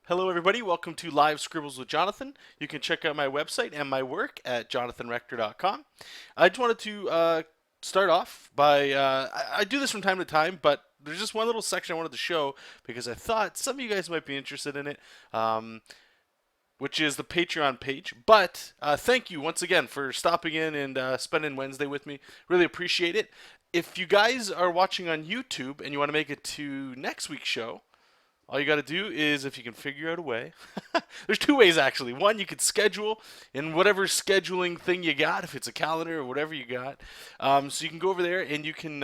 Hello everybody, welcome to Live Scribbles with Jonathan. You can check out my website and my work at jonathanrector.com. I just wanted to start off by, I do this from time to time, but there's just one little section I wanted to show because I thought some of you guys might be interested in it, which is the Patreon page. But thank you once again for stopping in and spending Wednesday with me. Really appreciate it. If you guys are watching on YouTube and you want to make it to next week's show, all you got to do is, if you can figure out a way, there's two ways actually. One, you could schedule in whatever scheduling thing you got, if it's a calendar or whatever you got. So you can go over there and you can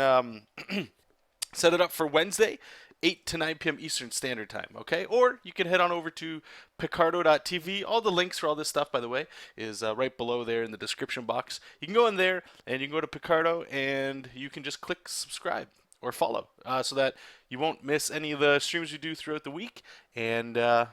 set it up for Wednesday, 8 to 9 p.m. Eastern Standard Time, okay? Or you can head on over to picarto.tv. All the links for all this stuff, by the way, is right below there in the description box. You can go in there and you can go to Picarto and you can just click subscribe or follow so that you won't miss any of the streams we do throughout the week, and if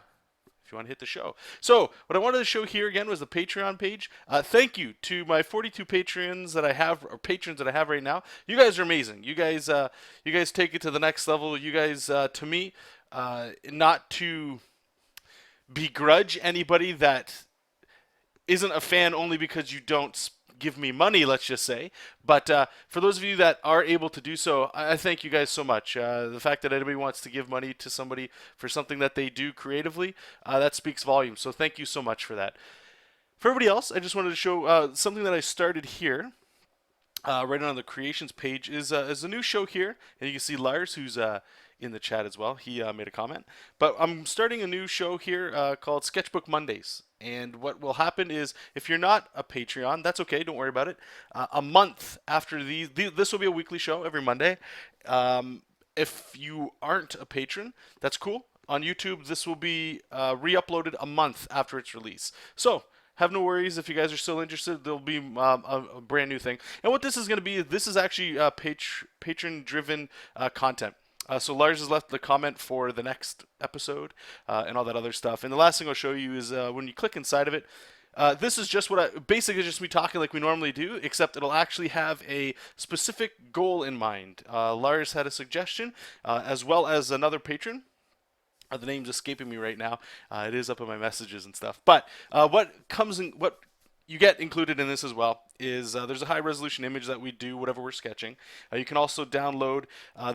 you want to hit the show. So what I wanted to show here again was the Patreon page. Thank you to my 42 patrons that I have, or patrons that I have right now. You guys are amazing. You guys take it to the next level. You guys, to me, not to begrudge anybody that isn't a fan only because you don't give me money, let's just say. But for those of you that are able to do so, I thank you guys so much. The fact that anybody wants to give money to somebody for something that they do creatively, that speaks volumes. So thank you so much for that. For everybody else, I just wanted to show something that I started here. Right on the creations page is a new show here, and you can see Lars, who's in the chat as well. He made a comment. But I'm starting a new show here called Sketchbook Mondays. And what will happen is, if you're not a Patreon, that's okay. Don't worry about it. A month after this will be a weekly show every Monday. If you aren't a patron, that's cool. On YouTube, this will be re-uploaded a month after its release. So have no worries if you guys are still interested. There'll be a brand new thing. And what this is going to be, this is actually patron-driven content. So Lars has left the comment for the next episode and all that other stuff. And the last thing I'll show you is when you click inside of it, this is just basically just me talking like we normally do, except it'll actually have a specific goal in mind. Lars had a suggestion, as well as another patron. The name's escaping me right now. It is up in my messages and stuff. But what you get included in this as well is there's a high resolution image that we do whatever we're sketching. You can also download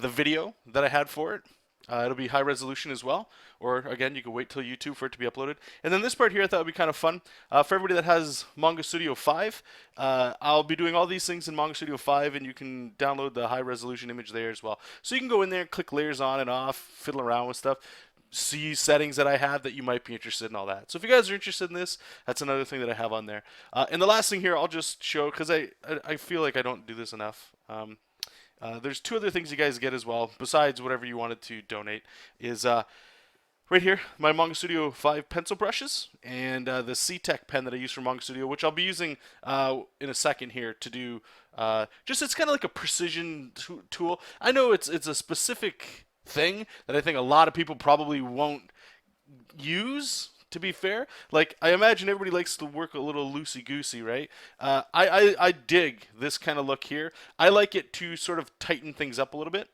the video that I had for it. It'll be high resolution as well, or again, you can wait till YouTube for it to be uploaded. And then this part here I thought would be kind of fun. For everybody that has Manga Studio 5, I'll be doing all these things in Manga Studio 5, and you can download the high resolution image there as well. So you can go in there and click layers on and off, fiddle around with stuff, see settings that I have that you might be interested in, all that. So if you guys are interested in this, that's another thing that I have on there. And the last thing here I'll just show, because I feel like I don't do this enough. There's two other things you guys get as well, besides whatever you wanted to donate, is right here, my Manga Studio 5 pencil brushes, and the C-Tech pen that I use for Manga Studio, which I'll be using in a second here to do, it's kind of like a precision tool. I know it's a specific thing that I think a lot of people probably won't use, to be fair. Like, I imagine everybody likes to work a little loosey-goosey, right? I dig this kind of look here. I like it to sort of tighten things up a little bit.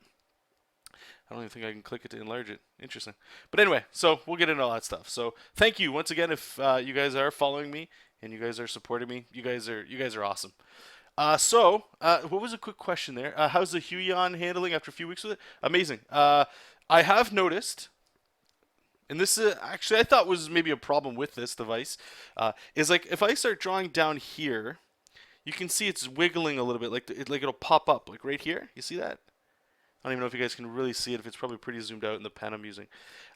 I don't even think I can click it to enlarge it. Interesting. But anyway, so we'll get into all that stuff. So thank you once again if you guys are following me and you guys are supporting me. You guys are awesome. What was a quick question there? How's the Huion handling after a few weeks with it? Amazing. I have noticed, and this actually I thought was maybe a problem with this device, is like if I start drawing down here, you can see it's wiggling a little bit, like it'll pop up, like right here. You see that? I don't even know if you guys can really see it, if it's probably pretty zoomed out in the pen I'm using.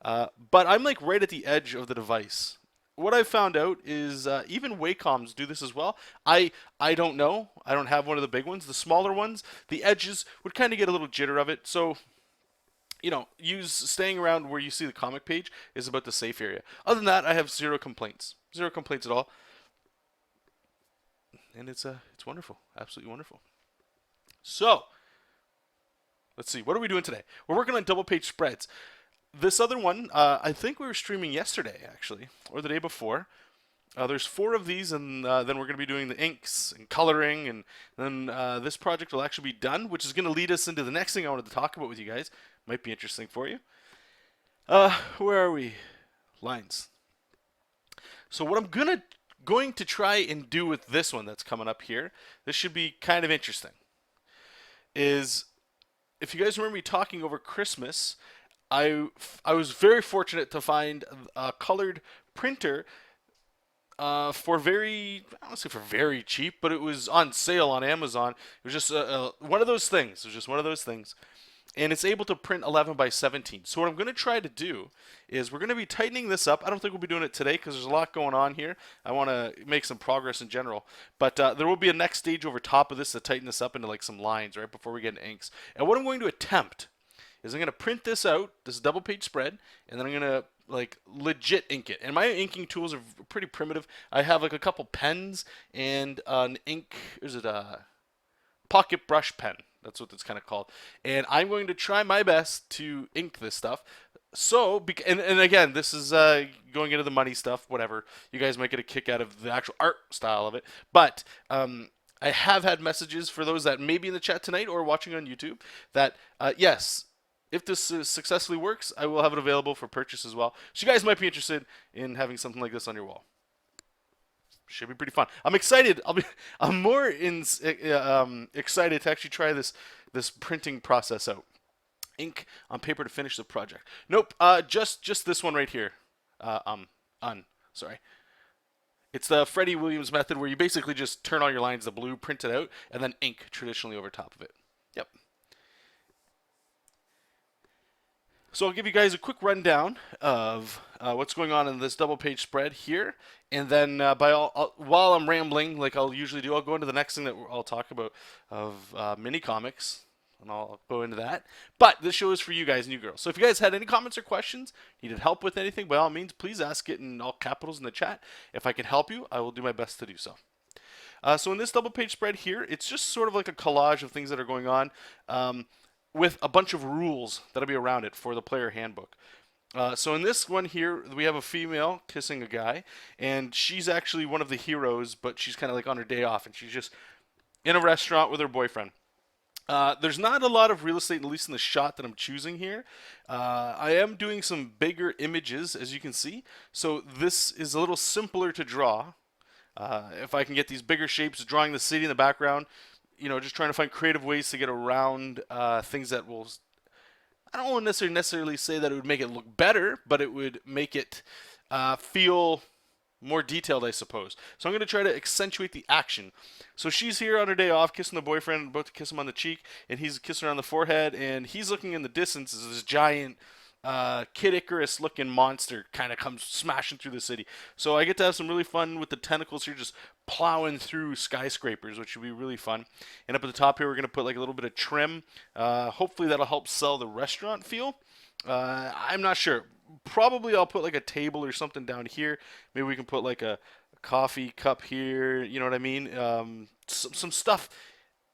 But I'm like right at the edge of the device. What I found out is even Wacom's do this as well. I don't know. I don't have one of the big ones. The smaller ones, the edges would kind of get a little jitter of it. So, you know, staying around where you see the comic page is about the safe area. Other than that, I have zero complaints. Zero complaints at all. And it's wonderful. Absolutely wonderful. So, let's see. What are we doing today? We're working on double page spreads. This other one, I think we were streaming yesterday, actually, or the day before. There's 4 of these, and then we're going to be doing the inks and coloring, and then this project will actually be done, which is going to lead us into the next thing I wanted to talk about with you guys. Might be interesting for you. Where are we? lines. So what I'm going to try and do with this one that's coming up here, this should be kind of interesting, is if you guys remember me talking over Christmas, I was very fortunate to find a colored printer for very, I don't say for very cheap, but it was on sale on Amazon. It was just one of those things. It was just one of those things. And it's able to print 11 by 17. So what I'm going to try to do is we're going to be tightening this up. I don't think we'll be doing it today because there's a lot going on here. I want to make some progress in general. But there will be a next stage over top of this to tighten this up into like some lines right before we get into inks. And what I'm going to attempt is I'm going to print this out, this double page spread, and then I'm going to like legit ink it. And my inking tools are pretty primitive. I have like a couple pens and an ink, is it a pocket brush pen? That's what it's kind of called. And I'm going to try my best to ink this stuff. So, and again, this is going into the money stuff, whatever. You guys might get a kick out of the actual art style of it. But I have had messages for those that may be in the chat tonight or watching on YouTube that, yes, if this successfully works, I will have it available for purchase as well. So you guys might be interested in having something like this on your wall. Should be pretty fun. I'm excited. I'm more excited to actually try this printing process out. Ink on paper to finish the project. Nope. Just this one right here. Sorry. It's the Freddie Williams method where you basically just turn all your lines to blue, print it out, and then ink traditionally over top of it. Yep. So I'll give you guys a quick rundown of what's going on in this double page spread here, and then while I'm rambling, like I'll usually do, I'll go into the next thing that I'll talk about of mini comics, and I'll go into that. But this show is for you guys and you girls. So if you guys had any comments or questions, needed help with anything, by all means, please ask it in all capitals in the chat. If I can help you, I will do my best to do so. So in this double page spread here, it's just sort of like a collage of things that are going on. With a bunch of rules that'll be around it for the player handbook. So in this one here, we have a female kissing a guy, and she's actually one of the heroes, but she's kind of like on her day off, and she's just in a restaurant with her boyfriend. There's not a lot of real estate, at least in the shot that I'm choosing here. I am doing some bigger images, as you can see, so this is a little simpler to draw. If I can get these bigger shapes, drawing the city in the background, you know, just trying to find creative ways to get around things that will, I don't want to necessarily say that it would make it look better, but it would make it feel more detailed, I suppose. So I'm going to try to accentuate the action. So she's here on her day off, kissing the boyfriend, about to kiss him on the cheek, and he's kissing her on the forehead, and he's looking in the distance as this giant Kid Icarus looking monster kind of comes smashing through the city. So I get to have some really fun with the tentacles here, just plowing through skyscrapers, which would be really fun. And up at the top here, we're going to put like a little bit of trim. Hopefully that'll help sell the restaurant feel. I'm not sure. Probably I'll put like a table or something down here. Maybe we can put like a coffee cup here. You know what I mean? Some stuff.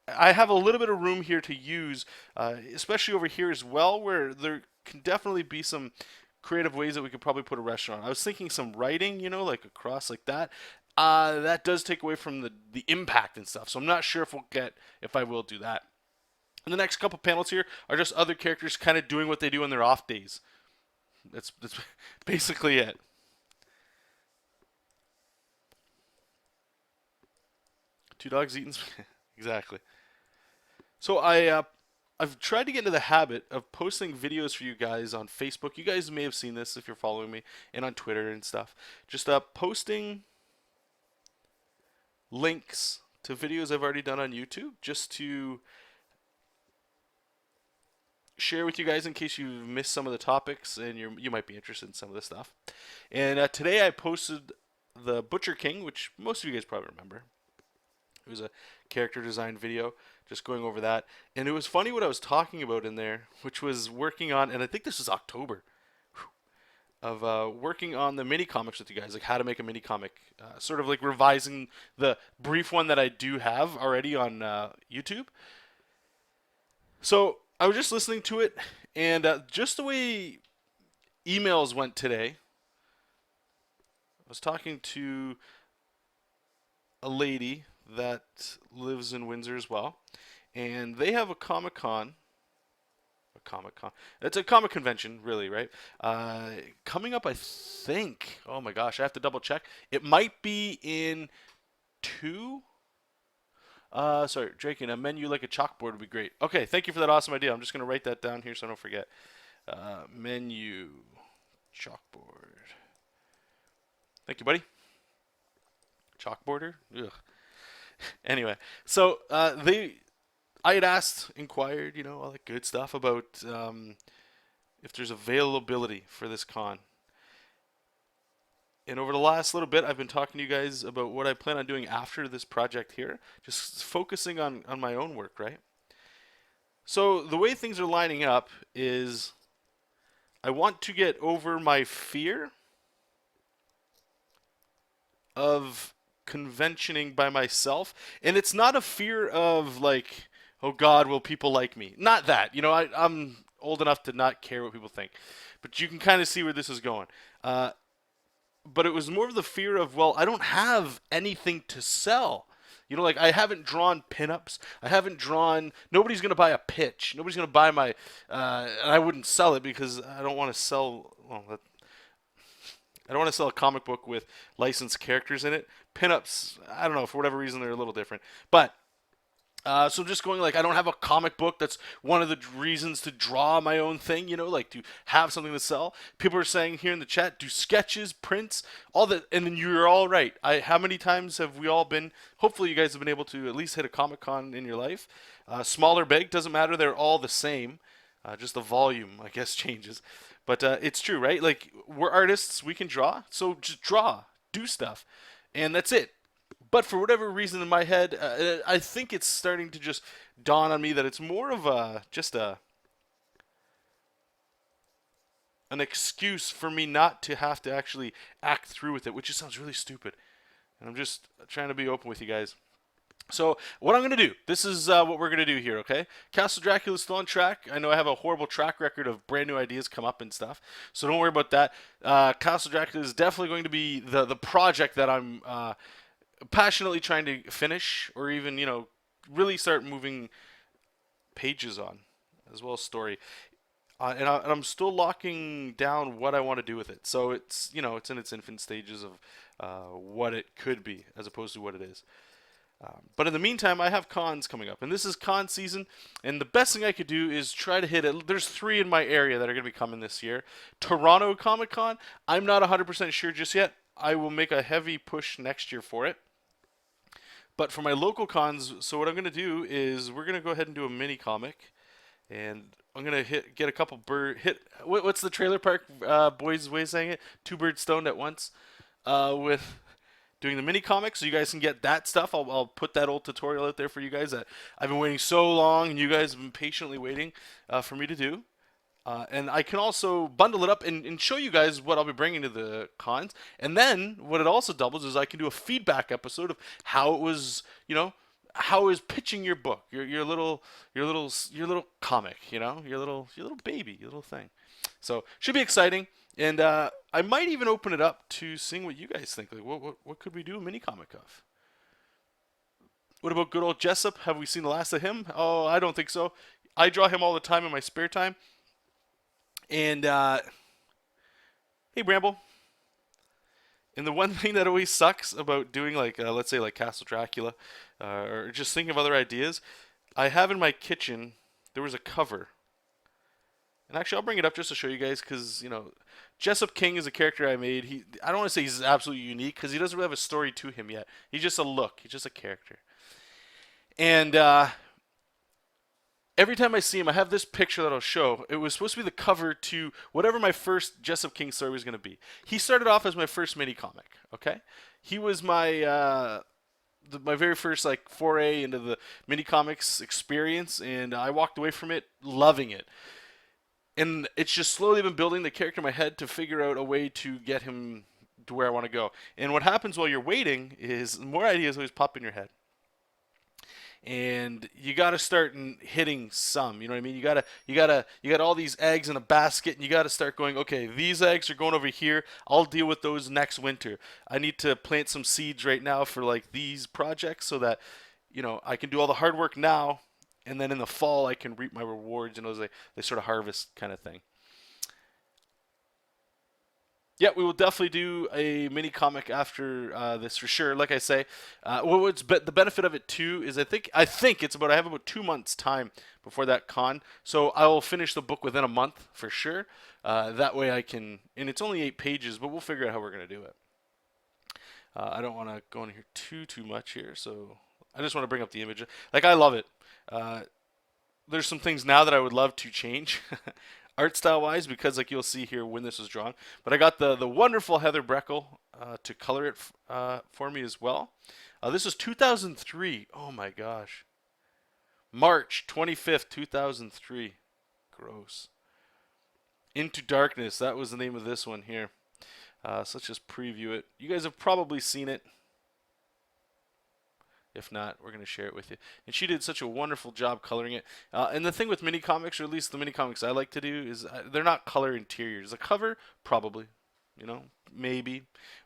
I have a little bit of room here to use, especially over here as well, where there can definitely be some creative ways that we could probably put a restaurant. I was thinking some writing, you know, like across like that. That does take away from the impact and stuff. So I'm not sure if I will do that. And the next couple panels here are just other characters kind of doing what they do on their off days. That's basically it. Two dogs eating exactly. So I've tried to get into the habit of posting videos for you guys on Facebook. You guys may have seen this if you're following me, and on Twitter and stuff. Just posting links to videos I've already done on YouTube, just to share with you guys in case you missed some of the topics and you might be interested in some of this stuff. And today I posted the Butcher King, which most of you guys probably remember. It was a character design video, just going over that. And it was funny what I was talking about in there, which was working on, and I think this was October, of working on the mini comics with you guys, like how to make a mini comic, sort of like revising the brief one that I do have already on YouTube. So I was just listening to it, and just the way emails went today, I was talking to a lady that lives in Windsor as well, and they have a Comic-Con, Comic Con. It's a comic convention, really, right? Coming up, I think. Oh my gosh, I have to double check. It might be in 2. Sorry, Drake, and a menu like a chalkboard would be great. Okay, thank you for that awesome idea. I'm just gonna write that down here so I don't forget. Menu chalkboard. Thank you, buddy. Chalkboarder. Ugh. Anyway, so I had inquired, all that good stuff about if there's availability for this con. And over the last little bit, I've been talking to you guys about what I plan on doing after this project here, just focusing on my own work, right? So the way things are lining up is I want to get over my fear of conventioning by myself. And it's not a fear of like, oh God, will people like me? Not that. I'm old enough to not care what people think. But you can kind of see where this is going. But it was more of the fear of, well, I don't have anything to sell. Like I haven't drawn pinups. Nobody's going to buy a pitch. Nobody's going to buy my, and I wouldn't sell it because I don't want to sell, I don't want to sell a comic book with licensed characters in it. Pinups, I don't know, for whatever reason they're a little different. But so just going like I don't have a comic book. That's one of the reasons to draw my own thing, like to have something to sell. People are saying here in the chat, do sketches, prints, all that, and then you're all right. How many times have we all been? Hopefully, you guys have been able to at least hit a Comic Con in your life. Small or big, doesn't matter. They're all the same. Just the volume, I guess, changes. But it's true, right? Like we're artists, we can draw, so just draw, do stuff, and that's it. But for whatever reason in my head, I think it's starting to just dawn on me that it's more of an excuse for me not to have to actually act through with it, which just sounds really stupid. And I'm just trying to be open with you guys. So what I'm going to do, this is what we're going to do here, okay? Castle Dracula is still on track. I know I have a horrible track record of brand new ideas come up and stuff, so don't worry about that. Castle Dracula is definitely going to be the project that I'm passionately trying to finish, or even really start moving pages on, as well as story. And I'm still locking down what I want to do with it. So it's it's in its infant stages of what it could be as opposed to what it is. But in the meantime, I have cons coming up, and this is con season. And the best thing I could do is try to hit it. There's 3 in my area that are going to be coming this year. Toronto Comic Con, I'm not 100% sure just yet. I will make a heavy push next year for it. But for my local cons, so what I'm going to do is we're going to go ahead and do a mini comic, and I'm going to get a couple what's the trailer park boys way saying it? 2 birds stoned at once with doing the mini comic, so you guys can get that stuff. I'll put that old tutorial out there for you guys that I've been waiting so long, and you guys have been patiently waiting for me to do. And I can also bundle it up and show you guys what I'll be bringing to the cons. And then what it also doubles is I can do a feedback episode of how it was, how is pitching your book, your little comic, your little baby, your little thing. So should be exciting. And I might even open it up to seeing what you guys think. Like, what could we do a mini comic of? What about good old Jessup? Have we seen the last of him? Oh, I don't think so. I draw him all the time in my spare time. And, hey, Bramble. And the one thing that always sucks about doing, like, let's say, like Castle Dracula, or just thinking of other ideas, I have in my kitchen, there was a cover. And actually, I'll bring it up just to show you guys, because, Jessup King is a character I made. I don't want to say he's absolutely unique, because he doesn't really have a story to him yet. He's just a look. He's just a character. And, every time I see him, I have this picture that I'll show. It was supposed to be the cover to whatever my first Jessup King story was going to be. He started off as my first mini comic, okay? He was my my very first like foray into the mini comics experience, and I walked away from it loving it. And it's just slowly been building the character in my head to figure out a way to get him to where I want to go. And what happens while you're waiting is more ideas always pop in your head. And you got to start hitting some, you know what I mean? You got all these eggs in a basket, and you got to start going, okay, these eggs are going over here. I'll deal with those next winter. I need to plant some seeds right now for like these projects so that, I can do all the hard work now, and then in the fall I can reap my rewards, as they sort of harvest kind of thing. Yeah, we will definitely do a mini comic after this for sure. Like I say, the benefit of it too is I think it's about I have about 2 months time before that con, so I will finish the book within a month for sure. That way I can, and it's only 8 pages, but we'll figure out how we're gonna do it. I don't want to go in here too much here, so I just want to bring up the image. Like I love it. Uh, there's some things now that I would love to change. Art style wise, because like you'll see here when this was drawn. But I got the wonderful Heather Breckel to color it for me as well. This is 2003. Oh my gosh. March 25th, 2003. Gross. Into Darkness. That was the name of this one here. So let's just preview it. You guys have probably seen it. If not, we're going to share it with you. And she did such a wonderful job coloring it. And the thing with mini comics, or at least the mini comics I like to do, is they're not color interiors. The cover, probably, maybe.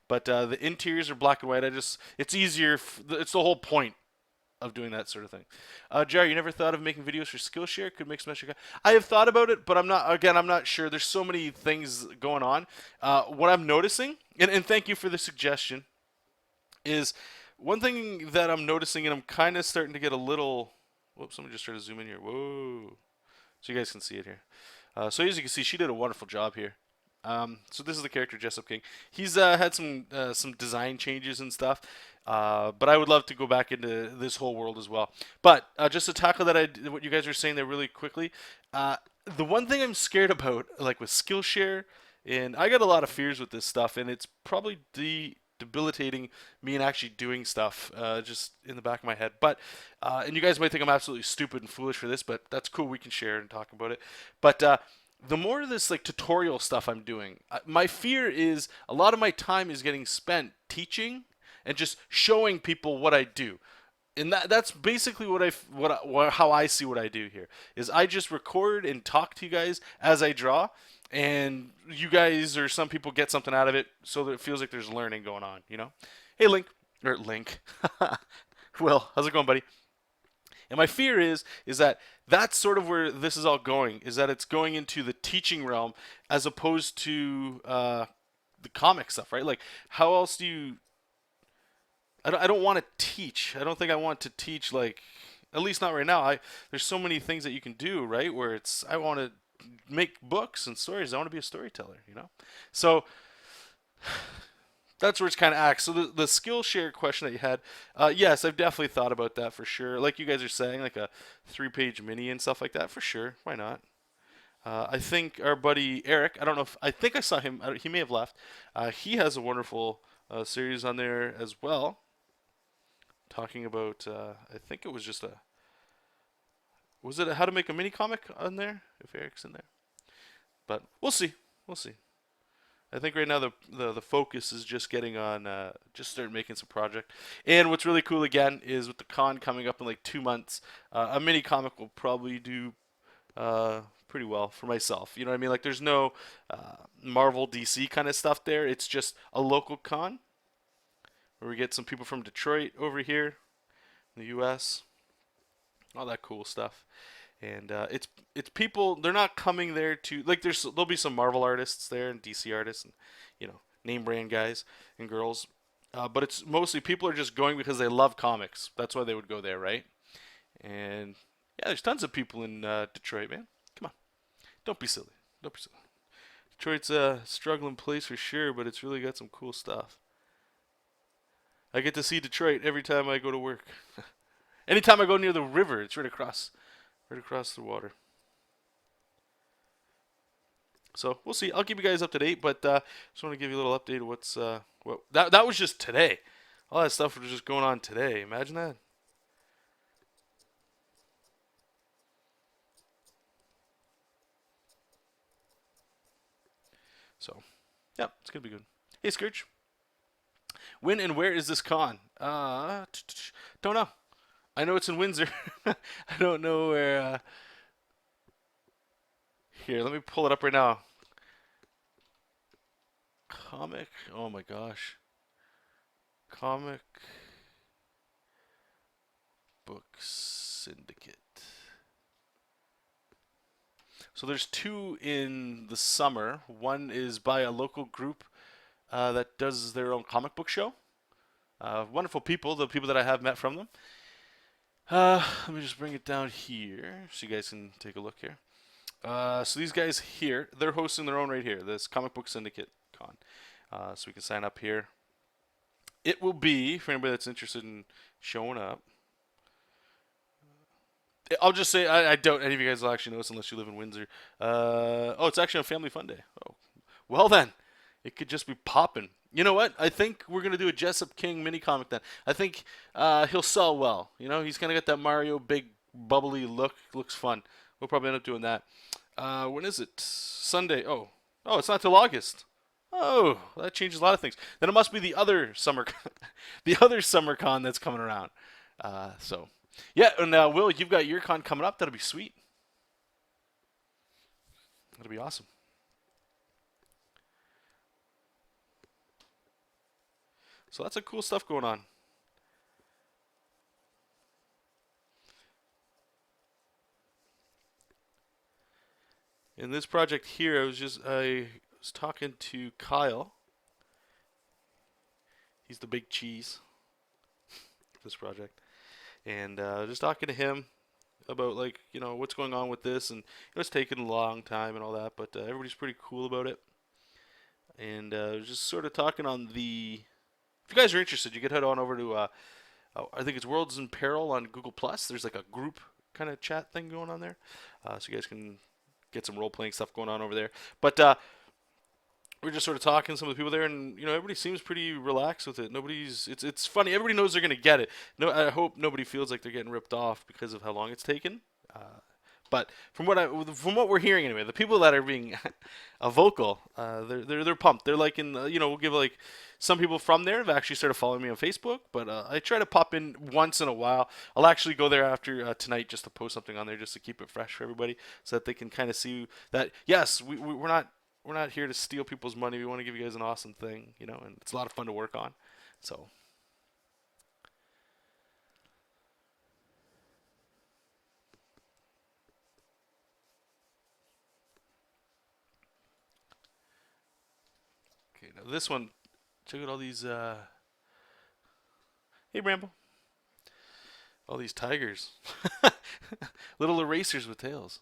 But the interiors are black and white. It's easier. It's the whole point of doing that sort of thing. Jerry, you never thought of making videos for Skillshare? Could make some extra. I have thought about it, but I'm not sure. There's so many things going on. What I'm noticing, and thank you for the suggestion, is one thing that I'm noticing, and I'm kind of starting to get a little. Whoops! Let me just try to zoom in here. Whoa! So you guys can see it here. So as you can see, she did a wonderful job here. So this is the character Jessup King. He's had some design changes and stuff, but I would love to go back into this whole world as well. But just to tackle what you guys are saying there really quickly, the one thing I'm scared about, like with Skillshare, and I got a lot of fears with this stuff, and it's probably debilitating me and actually doing stuff just in the back of my head. But and you guys might think I'm absolutely stupid and foolish for this, but that's cool. We can share and talk about it. But the more of this like tutorial stuff I'm doing, my fear is a lot of my time is getting spent teaching and just showing people what I do. And that's basically how I see what I do here is I just record and talk to you guys as I draw, and you guys or some people get something out of it, so that it feels like there's learning going on. Hey Link. Will, how's it going, buddy? And my fear is that that's sort of where this is all going, is that it's going into the teaching realm as opposed to the comic stuff, right? Like, how else do you? I don't want to teach. I don't think I want to teach, like, at least not right now. There's so many things that you can do, right? Where I want to make books and stories. I want to be a storyteller, So that's where it's kind of acts. So the Skillshare question that you had, yes, I've definitely thought about that for sure. Like you guys are saying, like a 3-page mini and stuff like that, for sure. Why not? I think our buddy Eric, I think I saw him. He may have left. He has a wonderful series on there as well, talking about. I think it was just was it how to make a mini comic on there? If Eric's in there, but we'll see. We'll see. I think right now the focus is just getting on just start making some project. And what's really cool again is with the con coming up in like 2 months, a mini comic will probably do pretty well for myself. You know what I mean? Like there's no Marvel DC kind of stuff there. It's just a local con where we get some people from Detroit over here in the U.S. All that cool stuff. And it's people. They're not coming there to like. There'll be some Marvel artists there and DC artists and name brand guys and girls. But it's mostly people are just going because they love comics. That's why they would go there, right? And yeah, there's tons of people in Detroit, man. Come on, don't be silly. Don't be silly. Detroit's a struggling place for sure, but it's really got some cool stuff. I get to see Detroit every time I go to work. Anytime I go near the river, it's right across the water. So we'll see. I'll keep you guys up to date, but just want to give you a little update of what's that was just today. All that stuff was just going on today. Imagine that. So, yeah, it's gonna be good. Hey, Scourge. When and where is this con? Don't know. I know it's in Windsor. I don't know where. Here, let me pull it up right now. Comic. Oh my gosh. Comic Book Syndicate. So there's two in the summer. One is by a local group that does their own comic book show. Wonderful people, the people that I have met from them. Let me just bring it down here so you guys can take a look here. So these guys here, they're hosting their own right here, this Comic Book Syndicate Con. So we can sign up here. It will be, for anybody that's interested in showing up, I'll just say I doubt any of you guys will actually know this unless you live in Windsor. Oh, it's actually a family fun day. Oh, well then, it could just be popping. You know what? I think we're gonna do a Jessup King mini comic then. I think he'll sell well. You know, he's kind of got that Mario big bubbly look. Looks fun. We'll probably end up doing that. When is it? Sunday. Oh, it's not till August. Oh, that changes a lot of things. Then it must be the other summer, the other summer con that's coming around. So. Yeah, and Will, you've got your con coming up. That'll be sweet. That'll be awesome. So that's a cool stuff going on. In this project here, I was talking to Kyle. He's the big cheese of this project. And just talking to him about, like, you know, what's going on with this, and it's taken a long time and all that, but everybody's pretty cool about it. And just sort of talking on the, if you guys are interested, you can head on over to I think it's Worlds in Peril on Google Plus. There's like a group kind of chat thing going on there, so you guys can get some role playing stuff going on over there. But we're just sort of talking to some of the people there, and everybody seems pretty relaxed with it. It's funny. Everybody knows they're gonna get it. No, I hope nobody feels like they're getting ripped off because of how long it's taken. But from what we're hearing anyway, the people that are being vocal, they're pumped. They're like we'll give like some people from there have actually started following me on Facebook. But I try to pop in once in a while. I'll actually go there after tonight just to post something on there just to keep it fresh for everybody, so that they can kind of see that yes, we're not here to steal people's money. We want to give you guys an awesome thing, and it's a lot of fun to work on. So. Okay, now this one, check out all these, hey Bramble, all these tigers. Little erasers with tails.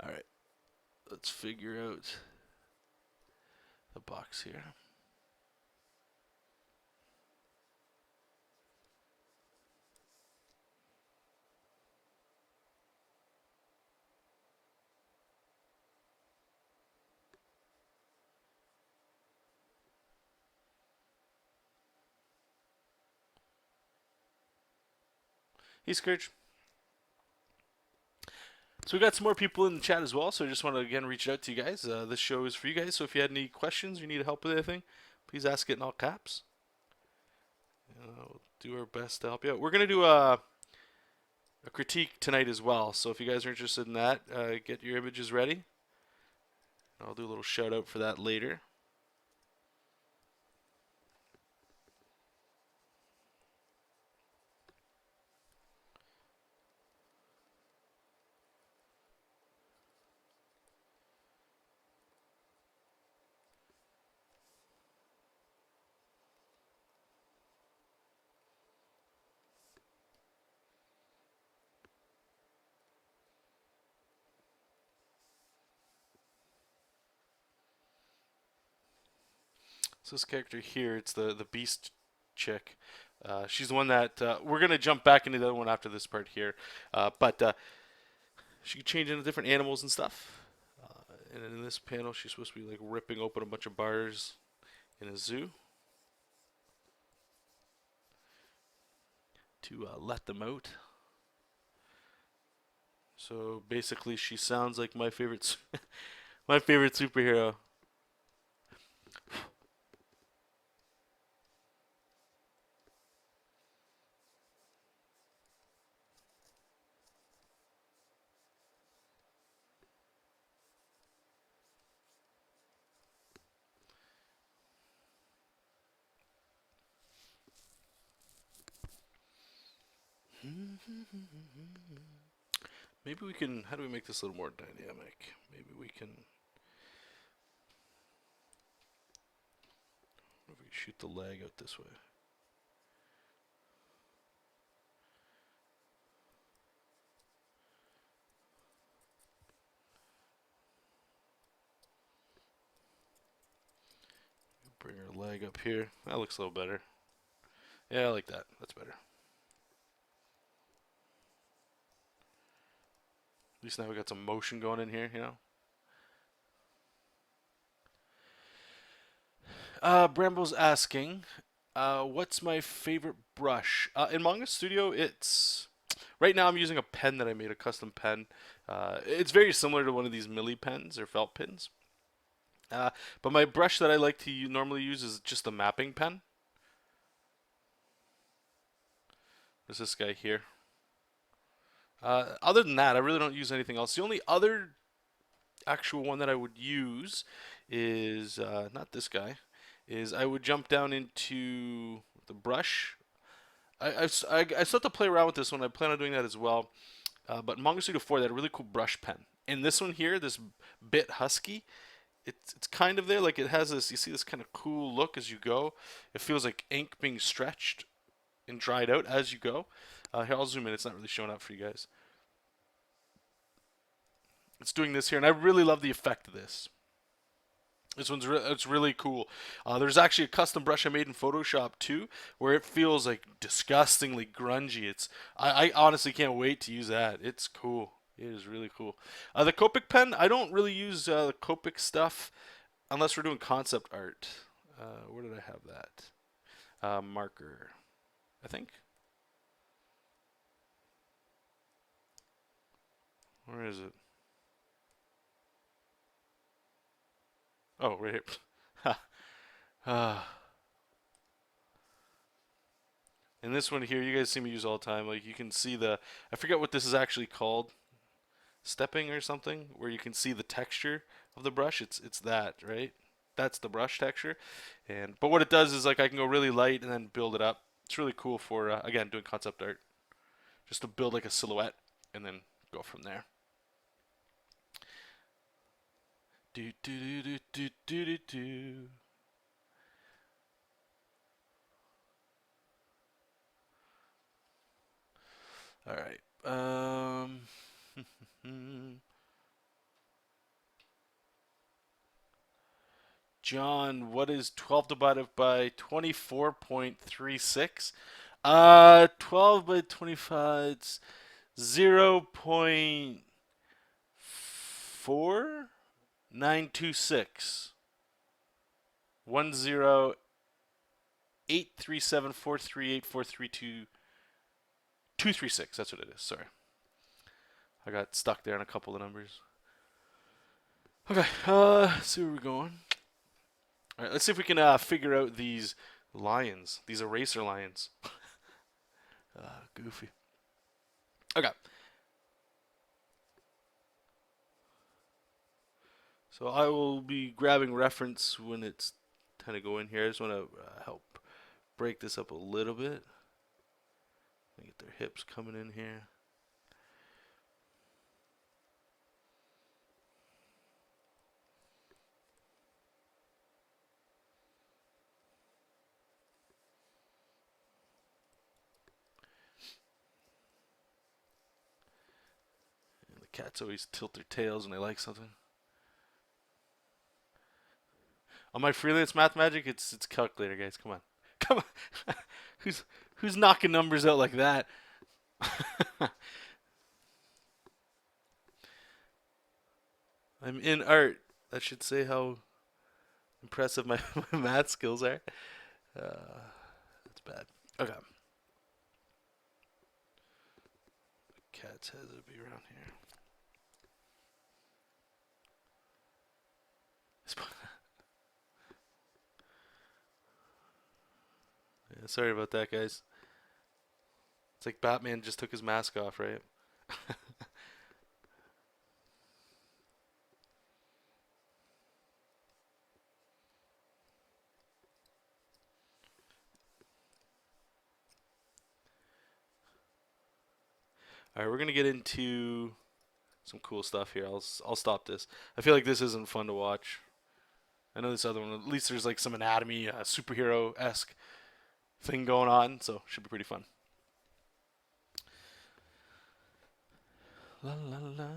Alright, let's figure out the box here. Hey Scourge. So we got some more people in the chat as well, so I just want to again reach out to you guys. This show is for you guys, so if you had any questions, you need help with anything, please ask it in all caps. We'll do our best to help you out. We're going to do a critique tonight as well, so if you guys are interested in that, get your images ready. I'll do a little shout out for that later. So this character here, it's the beast chick. She's the one that we're gonna jump back into the other one after this part here, but she can change into different animals and stuff. And in this panel, she's supposed to be like ripping open a bunch of bars in a zoo to let them out. So basically, she sounds like my favorite, my favorite superhero. Maybe we can, how do we make this a little more dynamic? Maybe we can, what if we shoot the lag out this way? Bring our leg up here. That looks a little better. Yeah, I like that. That's better. At least now we got some motion going in here, you know. Brambo's asking, what's my favorite brush? In Manga Studio, it's... Right now I'm using a pen that I made, a custom pen. It's very similar to one of these Millie pens or felt pens. But my brush that I like to normally use is just a mapping pen. There's this guy here. Other than that, I really don't use anything else. The only other actual one that I would use is, not this guy, is I would jump down into the brush. I still have to play around with this one. I plan on doing that as well. But Manga Studio 4, they had a really cool brush pen. And this one here, this Bit Husky, it's kind of there. Like it has this, you see this kind of cool look as you go. It feels like ink being stretched and dried out as you go. Here, I'll zoom in. It's not really showing up for you guys. It's doing this here, and I really love the effect of this. This one's it's really cool. There's actually a custom brush I made in Photoshop too, where it feels like disgustingly grungy. I honestly can't wait to use that. It's cool. It is really cool. The Copic pen, I don't really use the Copic stuff unless we're doing concept art. Where did I have that? Marker, I think. Where is it? Oh, right here. And this one here, you guys see me use all the time. Like you can see the, I forget what this is actually called, stepping or something, where you can see the texture of the brush. It's that, right? That's the brush texture. But what it does is like I can go really light and then build it up. It's really cool for again doing concept art, just to build like a silhouette and then go from there. Do do do do do do do. All right. John, what is 12 divided by 24.36? 12 by 25, it's 0.4926. 10837438432236. That's what it is. Sorry. I got stuck there on a couple of numbers. Okay, let's see where we're going. All right, let's see if we can figure out these lions, these eraser lions. Goofy. Okay. So I will be grabbing reference when it's time to go in here. I just want to help break this up a little bit. Get their hips coming in here. And the cats always tilt their tails when they like something. On my freelance math magic, it's calculator, guys. Come on, come on. who's knocking numbers out like that? I'm in art. That should say how impressive my math skills are. That's bad. Okay. Cat's heads would be around here. Yeah, sorry about that, guys. It's like Batman just took his mask off, right? All right, we're gonna get into some cool stuff here. I'll stop this. I feel like this isn't fun to watch. I know this other one. At least there's like some anatomy, superhero esque thing going on, so should be pretty fun. La la la la.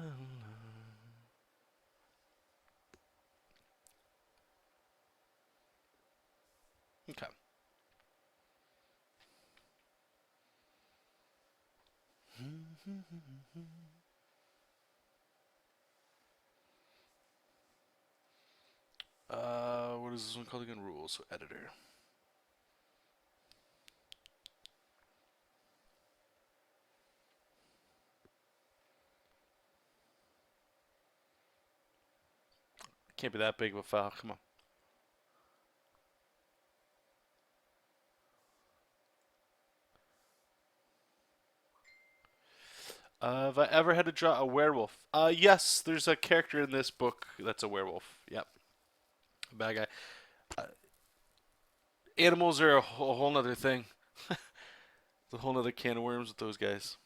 Okay. What is this one called again? Rules. So editor. Can't be that big of a file. Come on. Have I ever had to draw a werewolf? Yes. There's a character in this book that's a werewolf. Yep. Bad guy. Uh, Animals are a whole nother thing. It's a whole nother can of worms with those guys.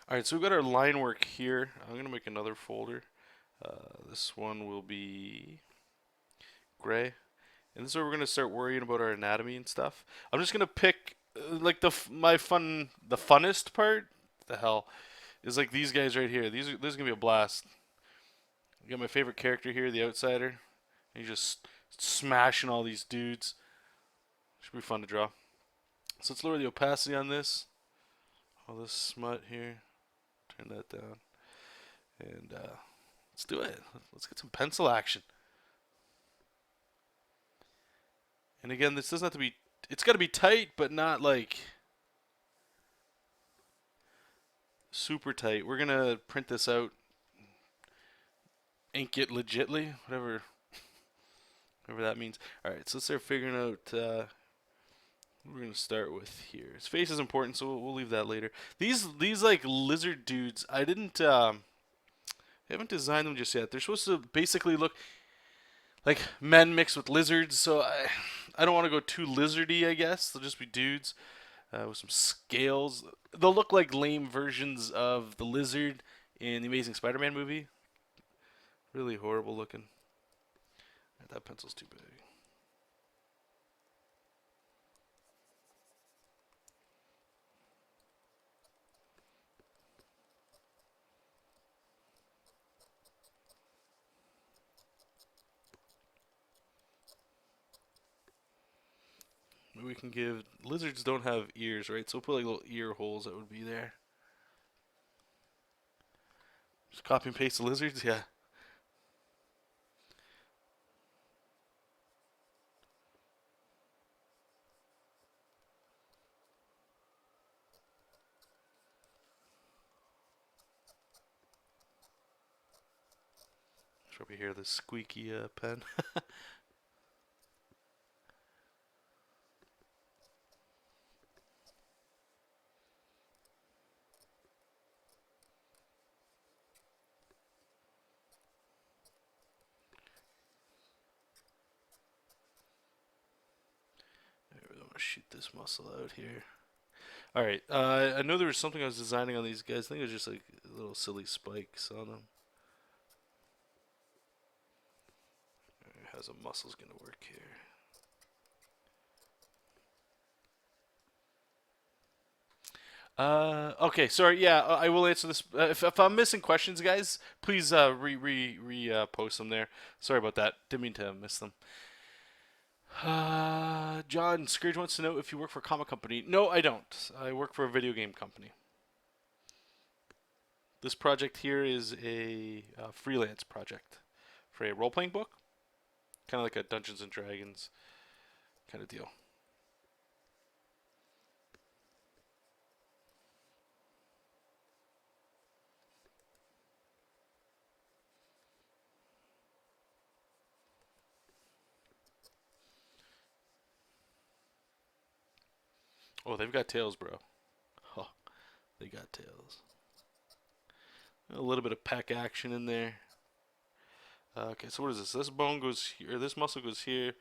All right, so we've got our line work here. I'm gonna make another folder. This one will be gray, and this is where we're gonna start worrying about our anatomy and stuff. I'm just gonna pick like the funnest part. The hell is like these guys right here. This is gonna be a blast. You got my favorite character here, the outsider. And he's just smashing all these dudes. Should be fun to draw. So let's lower the opacity on this. All this smut here. Turn that down. And let's do it. Let's get some pencil action. And again, this doesn't have to be. It's got to be tight, but not like super tight. We're gonna print this out, ink it legitly, whatever that means. All right, so let's start figuring out. What we're gonna start with here. His face is important, so we'll leave that later. These like lizard dudes, I haven't designed them just yet. They're supposed to basically look like men mixed with lizards, so I don't want to go too lizardy, I guess. They'll just be dudes with some scales. They'll look like lame versions of the lizard in the Amazing Spider-Man movie. Really horrible looking. That pencil's too big. We can give lizards don't have ears, right? So we'll put like little ear holes that would be there. Just copy and paste the lizards, yeah. Should we hear the squeaky pen? I'm gonna shoot this muscle out here. All right. I know there was something I was designing on these guys. I think it was just like little silly spikes on them. How's a muscle's gonna work here? Okay, sorry. Yeah, I will answer this. If I'm missing questions, guys, please post them there. Sorry about that. Didn't mean to miss them. John Scourge wants to know if you work for a comic company. No, I don't. I work for a video game company. This project here is a freelance project for a role-playing book, kind of like a Dungeons and Dragons kind of deal. Oh, they've got tails, bro. Oh, they got tails. A little bit of pec action in there. Okay, so what is this? This bone goes here. This muscle goes here.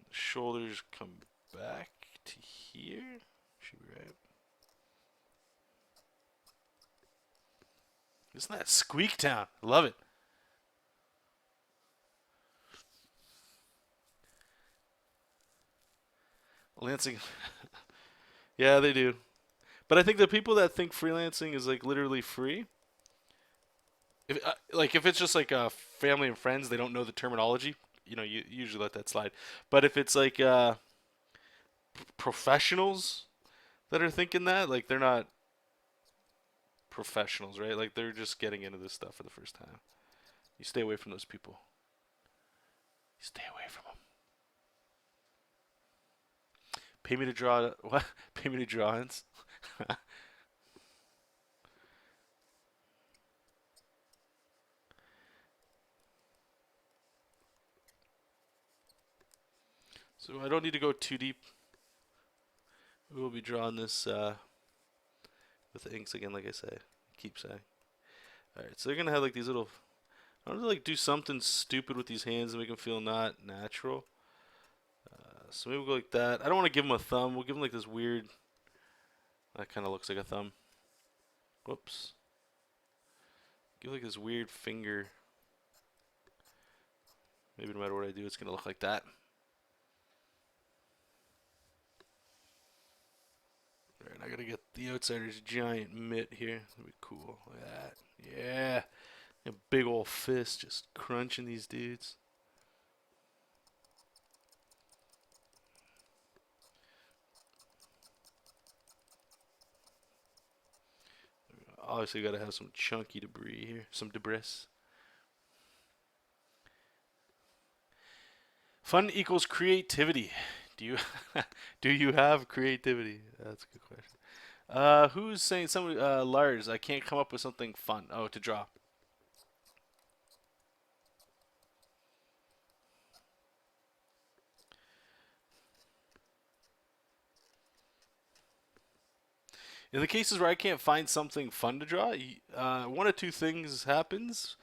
The shoulders come back to here. Should be right. Isn't that Squeak Town? Love it. Lansing. Yeah, they do. But I think the people that think freelancing is like literally free, if it's just like family and friends, they don't know the terminology. You usually let that slide. But if it's like professionals that are thinking that, like they're not professionals, right? Like they're just getting into this stuff for the first time. You stay away from those people. You stay away from them. Pay me to draw. What? Pay me to drawings. So I don't need to go too deep. We will be drawing this with the inks again, like I say. Keep saying. All right, so they're gonna have like these little. I want to like do something stupid with these hands and make them feel not natural. So maybe we'll go like that. I don't want to give them a thumb. We'll give them like this weird. That kind of looks like a thumb. Whoops. Give like this weird finger. Maybe no matter what I do, it's gonna look like that. Alright, I gotta get the outsider's giant mitt here. That'd be cool. Look at that. Yeah. A big old fist just crunching these dudes. Obviously, gotta have some chunky debris here. Some debris. Fun equals creativity. Do you do you have creativity? That's a good question. Who's saying somebody? Lars, I can't come up with something fun. Oh, to draw. In the cases where I can't find something fun to draw, one of two things happens,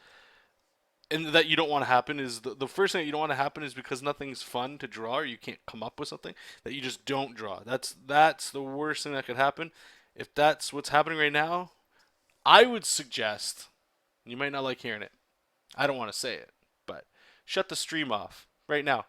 and that you don't want to happen is the first thing that you don't want to happen is because nothing's fun to draw or you can't come up with something that you just don't draw. That's the worst thing that could happen. If that's what's happening right now, I would suggest, you might not like hearing it. I don't want to say it, but shut the stream off right now.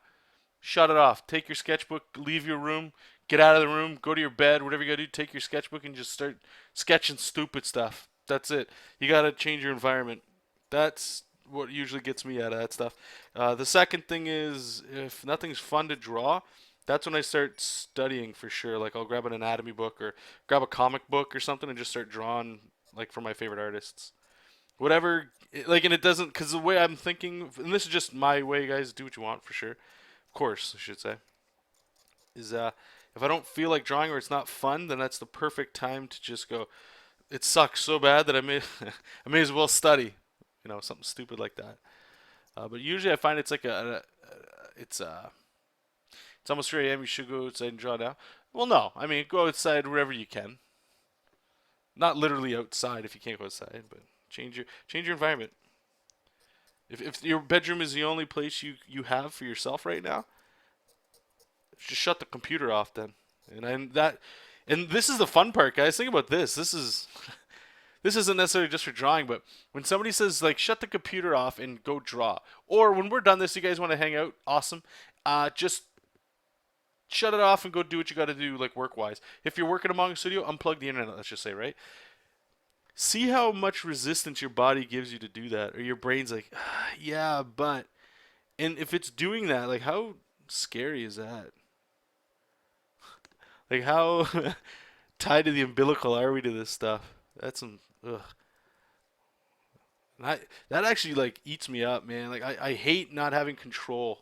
Shut it off. Take your sketchbook, leave your room, get out of the room, go to your bed, whatever you gotta do. Take your sketchbook and just start sketching stupid stuff. That's it. You gotta change your environment. That's what usually gets me out of that stuff. The second thing is if nothing's fun to draw, that's when I start studying for sure. Like I'll grab an anatomy book or grab a comic book or something and just start drawing like for my favorite artists. Whatever, like, and it doesn't, because the way I'm thinking, and this is just my way, guys, do what you want for sure. Of course, I should say, is if I don't feel like drawing or it's not fun, then that's the perfect time to just go. It sucks so bad that I may I may as well study, something stupid like that. But usually I find it's like it's almost 3 a.m. You should go outside and draw now. Well, no, I mean go outside wherever you can. Not literally outside if you can't go outside, but change your environment. If your bedroom is the only place you have for yourself right now, just shut the computer off then. And this is the fun part, guys. Think about this. This isn't necessarily just for drawing, but when somebody says like shut the computer off and go draw, or when we're done this, you guys want to hang out, awesome. Just shut it off and go do what you got to do, like work wise. If you're working at Manga Studio, unplug the internet. Let's just say, right? See how much resistance your body gives you to do that, or your brain's like, yeah, but, and if it's doing that, like how scary is that? Like how tied to the umbilical are we to this stuff? That's some ugh. That actually like eats me up, man. Like I hate not having control,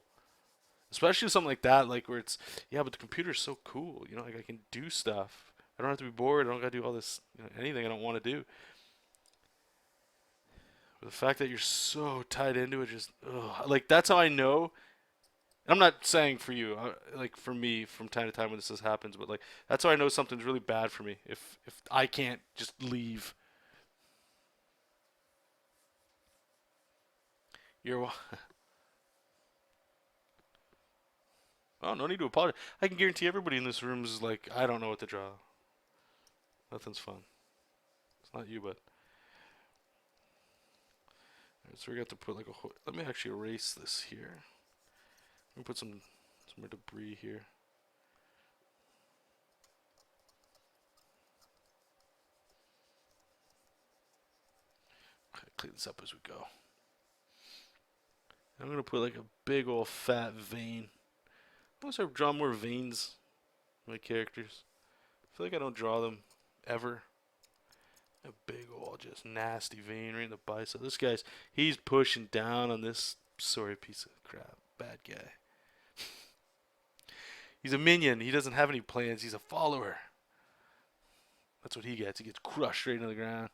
especially something like that, like where it's yeah, but the computer's so cool, like I can do stuff. I don't have to be bored. I don't got to do all this, anything I don't want to do. But the fact that you're so tied into it, just ugh. Like that's how I know. I'm not saying for you, like for me, from time to time when happens, but like that's how I know something's really bad for me. If I can't just leave. You're. Oh, no need to apologize. I can guarantee everybody in this room is like, I don't know what to draw. Nothing's fun. It's not you, but. Alright, so we got to put like a whole. Let me actually erase this here. Let me put some more debris here. Okay, clean this up as we go. I'm gonna put like a big old fat vein. I want to start drawing more veins in my characters. I feel like I don't draw them ever. A big old just nasty vein right in the bicep. This guy's, he's pushing down on this sorry piece of crap. Bad guy. He's a minion. He doesn't have any plans. He's a follower. That's what he gets. He gets crushed right into the ground.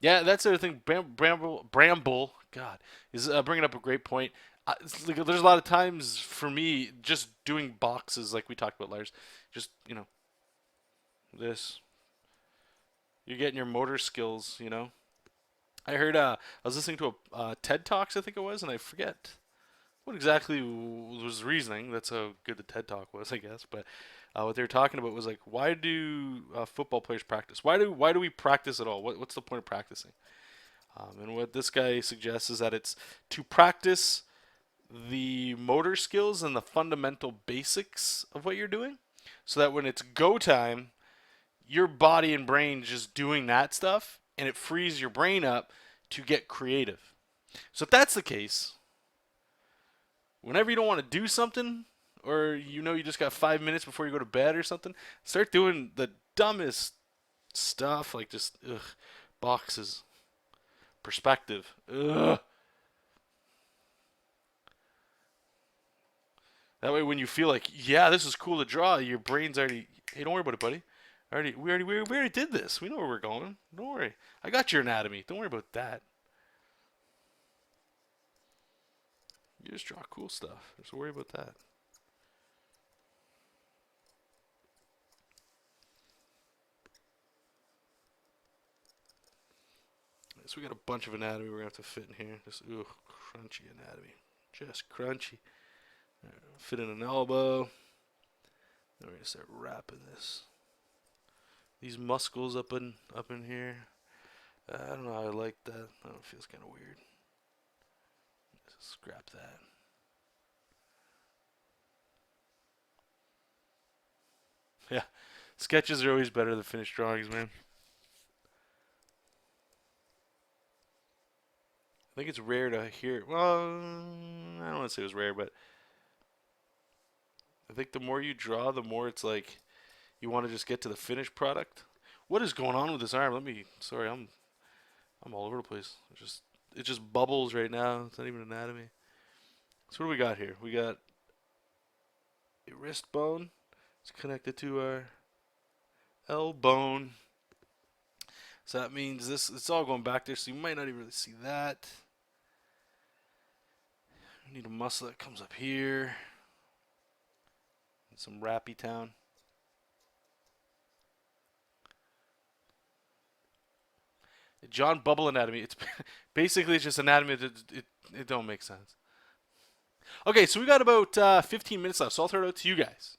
Yeah, that's the other thing. Bramble, God, is bringing up a great point. Like, there's a lot of times for me just doing boxes like we talked about, Lars. Just, this. You're getting your motor skills. I heard, I was listening to a TED Talks, I think it was, and I forget what exactly was the reasoning. That's how good the TED Talk was, I guess. But what they were talking about was like, why do football players practice? Why do we practice at all? What's the point of practicing? And what this guy suggests is that it's to practice the motor skills and the fundamental basics of what you're doing, so that when it's go time, your body and brain just doing that stuff, and it frees your brain up to get creative. So if that's the case, whenever you don't want to do something, or you just got 5 minutes before you go to bed or something, start doing the dumbest stuff, like just boxes, perspective. That way, when you feel like, yeah, this is cool to draw, your brain's already, hey, don't worry about it, buddy. We already did this. We know where we're going. Don't worry. I got your anatomy. Don't worry about that. You just draw cool stuff. Just worry about that. So we got a bunch of anatomy we're going to have to fit in here. Just, crunchy anatomy. Just crunchy. Right, fit in an elbow. Then we're going to start wrapping this. These muscles up in here. I don't know how I like that. It feels kind of weird. Just scrap that. Yeah, sketches are always better than finished drawings, man. I think it's rare to hear. Well, I don't want to say it was rare, but I think the more you draw, the more it's like you want to just get to the finished product. What is going on with this arm? Sorry, I'm all over the place. It just bubbles right now. It's not even anatomy. So what do we got here? We got a wrist bone. It's connected to our L bone. So that means it's all going back there, so you might not even really see that. We need a muscle that comes up here. And some wrappy town. John Bubble anatomy. It's basically just anatomy that it don't make sense. Okay, so we got about 15 minutes left, so I'll throw it out to you guys.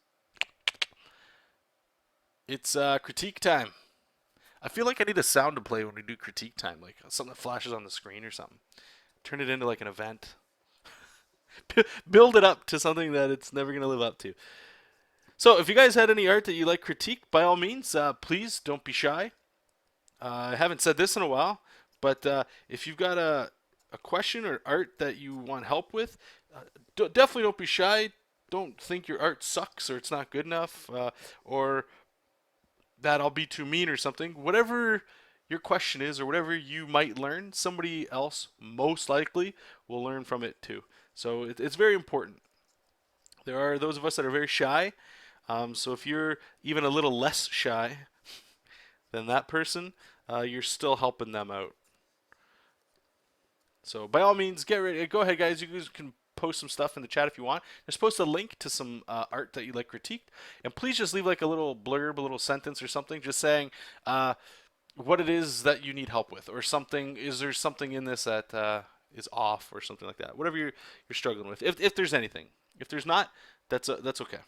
It's critique time. I feel like I need a sound to play when we do critique time, like something that flashes on the screen or something. Turn it into like an event. Build it up to something that it's never going to live up to. So if you guys had any art that you like critique, by all means, please don't be shy. I haven't said this in a while, but if you've got a question or art that you want help with, definitely don't be shy. Don't think your art sucks or it's not good enough, or that I'll be too mean or something. Whatever your question is or whatever you might learn, somebody else most likely will learn from it too. So it's very important. There are those of us that are very shy. So if you're even a little less shy than that person, you're still helping them out. So by all means, get ready. Go ahead, guys. You guys can post some stuff in the chat if you want. Just post a link to some art that you like critiqued, and please just leave like a little blurb, a little sentence or something, just saying, what it is that you need help with, or something. Is there something in this that is off, or something like that? Whatever you're struggling with. If there's anything. If there's not, that's okay.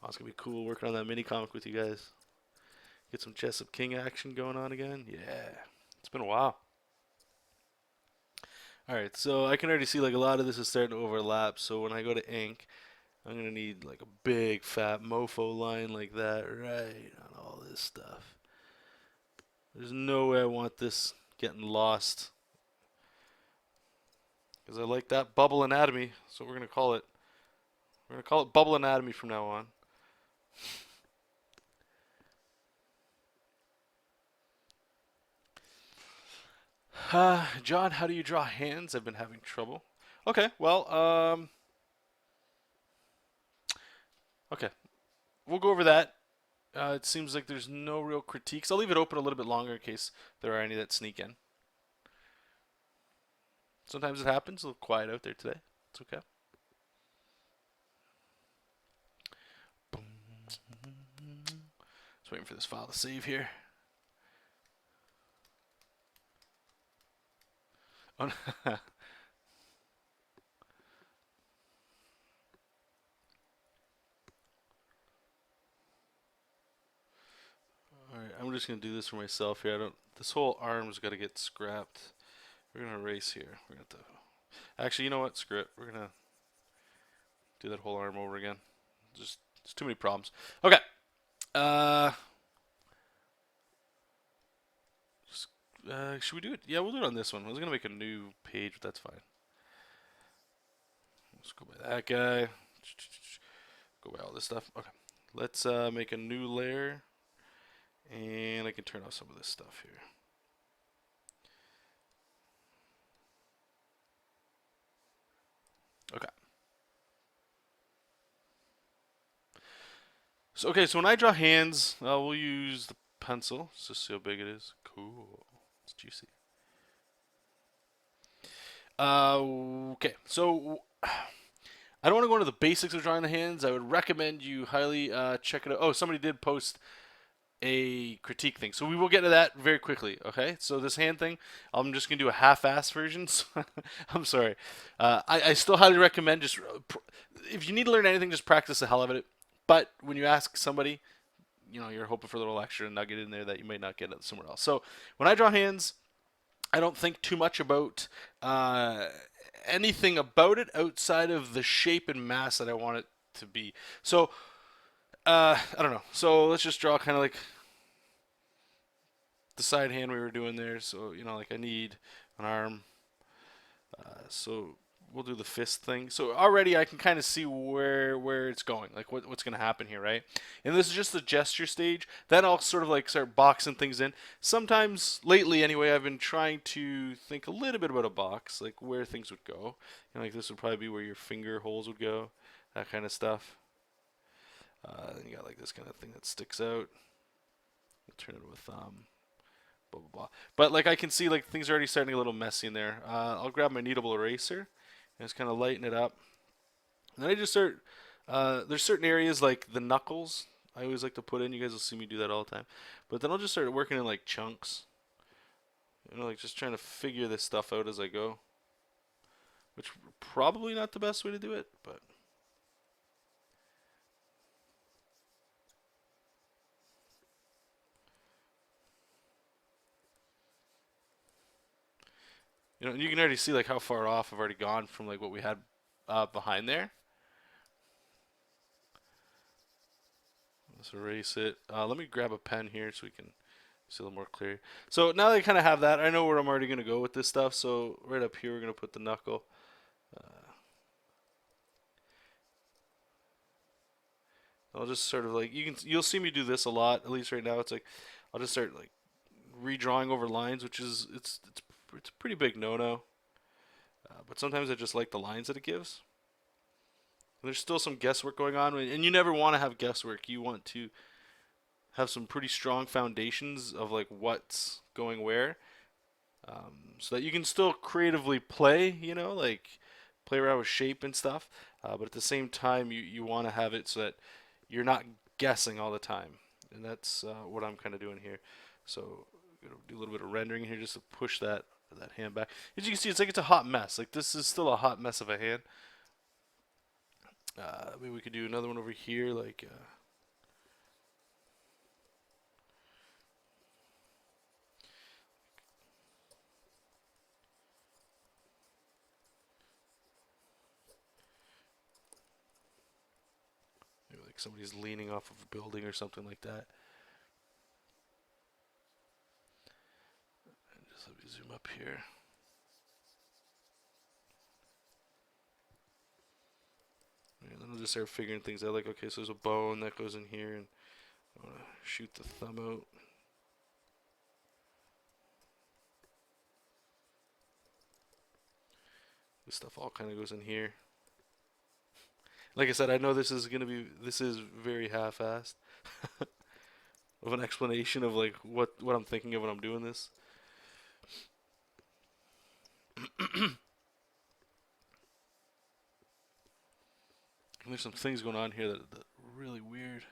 Oh, it's gonna be cool working on that mini comic with you guys. Get some Jessup King action going on again. Yeah, it's been a while. All right, so I can already see like a lot of this is starting to overlap. So when I go to ink, I'm gonna need like a big fat mofo line like that right on all this stuff. There's no way I want this getting lost because I like that bubble anatomy. So we're gonna call it. We're gonna call it bubble anatomy from now on. John, how do you draw hands? I've been having trouble. Okay, well, okay, we'll go over that. It seems like there's no real critiques. I'll leave it open a little bit longer in case there are any that sneak in. Sometimes it happens. A little quiet out there today. It's okay. Just waiting for this file to save here. Oh, Alright, I'm just gonna do this for myself here. I don't. This whole arm's got to get scrapped. We're gonna erase here. We're gonna have to. Actually, you know what? Screw it. We're gonna do that whole arm over again. Just it's too many problems. Okay. Uh, should we do it? Yeah, we'll do it on this one. I was gonna make a new page, but that's fine. Let's go by that guy. Go by all this stuff. Okay. Let's make a new layer, and I can turn off some of this stuff here. Okay. So okay, so when I draw hands, we'll use the pencil. Let's just see how big it is. Cool. It's juicy. Okay, so I don't want to go into the basics of drawing the hands. I would recommend you highly check it out. Oh, somebody did post a critique thing, so we will get to that very quickly. Okay, so this hand thing, I'm just gonna do a half-ass version. So I'm sorry. I still highly recommend just if you need to learn anything, just practice the hell out of it. But when you ask somebody, you know, you're hoping for a little extra nugget in there that you might not get somewhere else. So when I draw hands, I don't think too much about anything about it outside of the shape and mass that I want it to be. So I don't know. So let's just draw kind of like the side hand we were doing there. So you know, like I need an arm. So we'll do the fist thing. So already I can kind of see where it's going, like what's going to happen here, right? And this is just the gesture stage. Then I'll sort of like start boxing things in. Sometimes lately, anyway, I've been trying to think a little bit about a box, like where things would go. You know, like this would probably be where your finger holes would go, that kind of stuff. Then you got like this kind of thing that sticks out. We'll turn it with blah blah blah. But like I can see like things are already starting to get a little messy in there. I'll grab my kneadable eraser and just kind of lighten it up. And then I just start. There's certain areas like the knuckles I always like to put in. You guys will see me do that all the time. But then I'll just start working in like chunks. You know, like just trying to figure this stuff out as I go. Which probably not the best way to do it, but. You know, and you can already see like how far off I've already gone from like what we had behind there. Let's erase it. Let me grab a pen here so we can see a little more clear. So now that I kind of have that, I know where I'm already going to go with this stuff. So right up here, we're going to put the knuckle. I'll just sort of like you'll see me do this a lot. At least right now, it's like I'll just start like redrawing over lines, which is it's a pretty big no-no. But sometimes I just like the lines that it gives. There's still some guesswork going on, and you never want to have guesswork. You want to have some pretty strong foundations of like what's going where, so that you can still creatively play, you know, like play around with shape and stuff. But at the same time, you want to have it so that you're not guessing all the time, and that's what I'm kind of doing here. So I'm gonna do a little bit of rendering here just to push that hand back. As you can see, it's like it's a hot mess. Like this is still a hot mess of a hand. Maybe we could do another one over here, like. Maybe like somebody's leaning off of a building or something like that. And just let me zoom up here. And then I'll just start figuring things out. Like, okay, so there's a bone that goes in here, and I want to shoot the thumb out. This stuff all kind of goes in here. Like I said, I know this is very half-assed of an explanation of like what I'm thinking of when I'm doing this. And there's some things going on here that are really weird.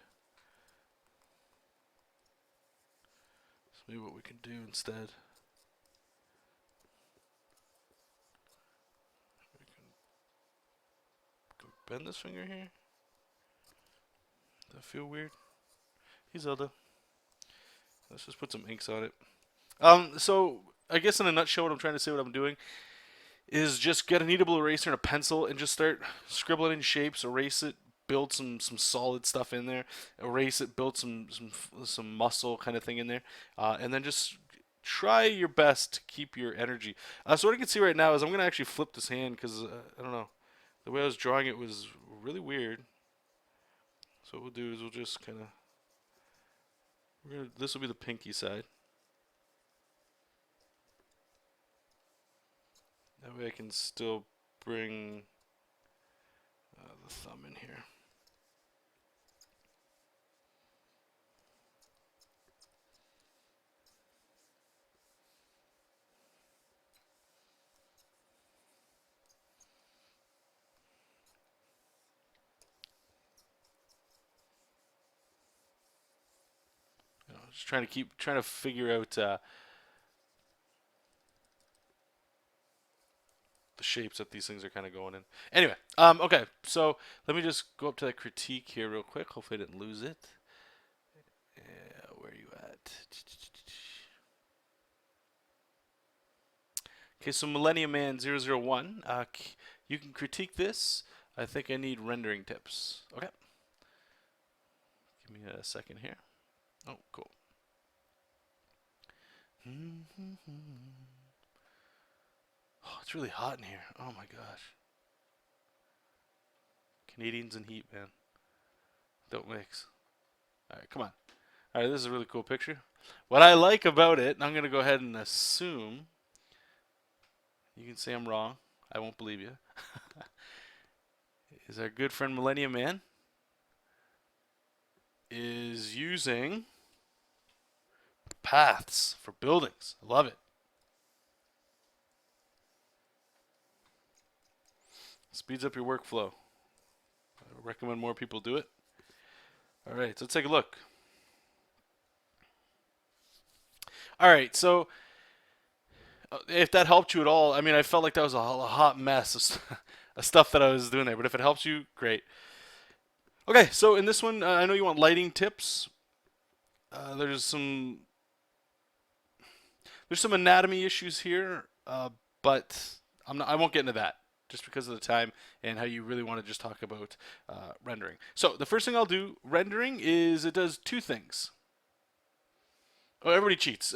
So maybe what we can do instead. We can bend this finger here. Does that feel weird? Hey Zelda. Let's just put some inks on it. So I guess in a nutshell, what I'm trying to say, what I'm doing, is just get a kneadable eraser and a pencil and just start scribbling in shapes, erase it, build some solid stuff in there, erase it, build some muscle kind of thing in there, and then just try your best to keep your energy. So what I can see right now is I'm going to actually flip this hand because, I don't know, the way I was drawing it was really weird. So what we'll do is we'll just kind of, this will be the pinky side. That way I can still bring the thumb in here. Just trying to figure out the shapes that these things are kind of going in. Anyway, okay, so let me just go up to that critique here real quick. Hopefully I didn't lose it. Yeah, where are you at? Okay, so Millennium Man 001, you can critique this. I think I need rendering tips. Okay. Give me a second here. Oh, cool. Oh, it's really hot in here. Oh my gosh. Canadians and heat, man. Don't mix. Alright, come on. Alright, this is a really cool picture. What I like about it, and I'm going to go ahead and assume, you can say I'm wrong, I won't believe you, is our good friend Millennium Man is using paths for buildings. I love it. Speeds up your workflow. I recommend more people do it. Alright, so let's take a look. Alright, so if that helped you at all, I mean, I felt like that was a hot mess of stuff that I was doing there, but if it helps you, great. Okay, so in this one, I know you want lighting tips. There's some anatomy issues here, but I won't get into that just because of the time and how you really want to just talk about rendering. So the first thing I'll do, rendering, is it does two things. Oh, everybody cheats.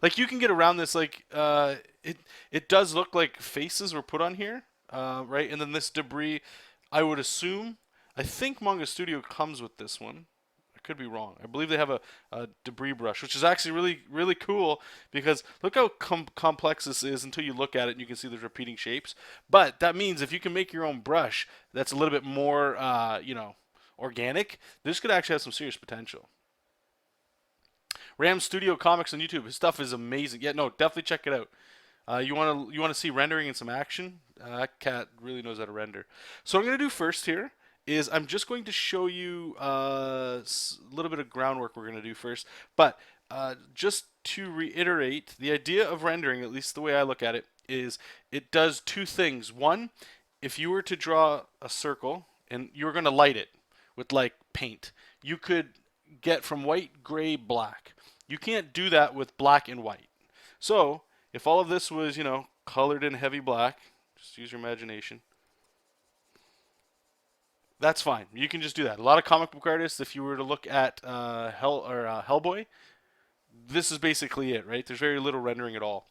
Like you can get around this. Like it does look like faces were put on here, right? And then this debris, I would assume. I think Manga Studio comes with this one. I could be wrong. I believe they have a debris brush, which is actually really cool because look how complex this is until you look at it and you can see there's repeating shapes. But that means if you can make your own brush that's a little bit more, organic, this could actually have some serious potential. Ram Studio Comics on YouTube. His stuff is amazing. Yeah, no, definitely check it out. You wanna see rendering in some action? That cat really knows how to render. So what I'm gonna do first here is I'm just going to show you a little bit of groundwork we're gonna do first. But just to reiterate, the idea of rendering, at least the way I look at it, is it does two things. One, if you were to draw a circle and you were gonna light it with like paint, you could get from white, gray, black. You can't do that with black and white. So if all of this was, colored in heavy black, just use your imagination. That's fine. You can just do that. A lot of comic book artists, if you were to look at Hellboy, this is basically it, right? There's very little rendering at all.